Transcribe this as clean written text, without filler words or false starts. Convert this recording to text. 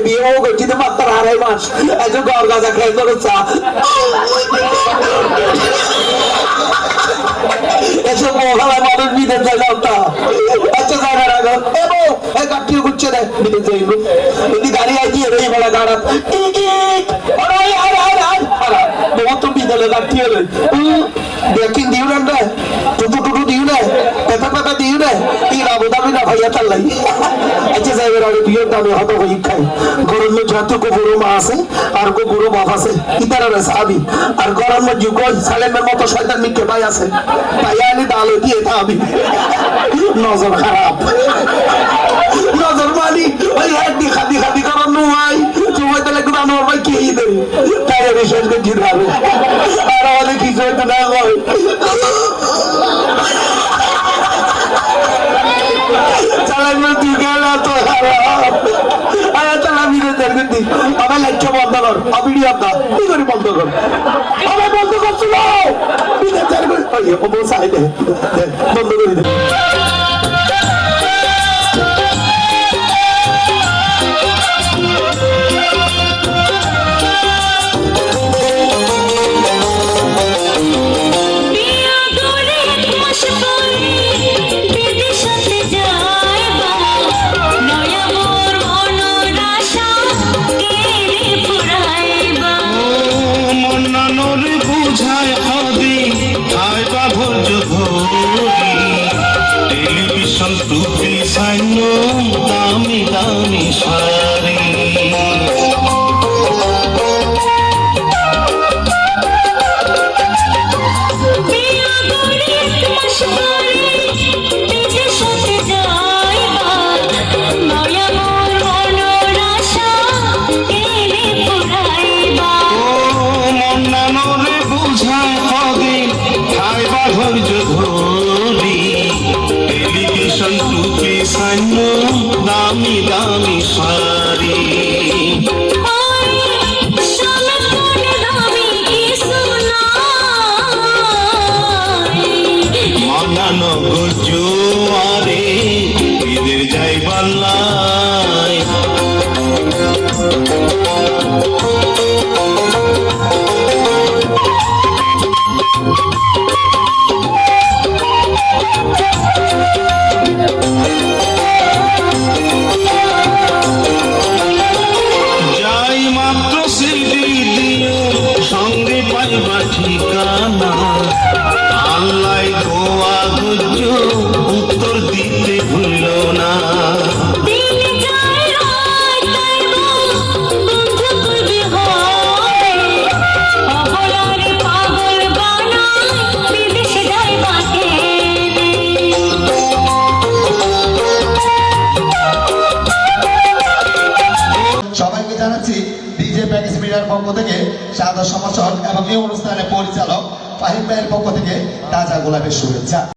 বিয়ে ও করছি তো মাত্র 2.5 মাস এত গর গাজা খেয়ে ধরো চা এসব মহালা মানুষ বিদেশ যায় না আচ্ছা জানার আগে এবো এই গাড়িও ঘুরছে দেখ বিদেশ যাইব যদি গাড়ি আইছি এই বড় গাড়া বহুত বিদেলে গাড়ি হলো দেখেন দিও না টুটু টুটু দিও না পেপা পেপা দিও না এই রাবুদাবি না ভাইয়া চালাই আচ্ছা যাইবে আর বিয়ের দামে হতো হই খাই গরম যত কো বড় মা আছে আর কো বড় বাপ আছে ইতারা সাহাবী আর গরম মধ্যে কই সালেমের মতো শয়তান মিকে ভাই আছে ভাই আনি দালো দিয়ে থাবি নজর খারাপ নজর মানি ওই হাড্ডি খাদি খাদি করার নয় সময় তাহলে কোন আমার ভাই কি দেব তাই রিসার্চ করতে যাবে আর আমাদের কিছু হইতো না হয় চালাইবে তুই গেল তো খারাপ আয়া চালা ভিডিও দেখবি আমার লাইটটা বন্ধ কর ভিডিও আপনা কি করে বন্ধ কর আমার বন্ধ করছিল ভিডিও দেখবি ওই ও বসাই দে বন্ধ করে দে দামি দামি শাড়ি বুঝায় হবে খাইবা ধৈর্য ধরি টেলিভিশন টুপি সান্য দামি দামি শাড়ি মহানগর জোয়ারে ঈদের যাই বাল্লায় যাই মাত্র সিডি দিও সঙ্গে পাইবা ঠিকানা আল্লাহ দোয়া গুজ উত্তর দিতে ভুল না সবাইকে জানাচ্ছি ডিজে প্যাকেজ মিডিয়ার পক্ষ থেকে সাদা সমর্থন এবং এই অনুষ্ঠানের পরিচালক ফাহিম ভাইয়ের পক্ষ থেকে তাজা গোলাপের শুভেচ্ছা।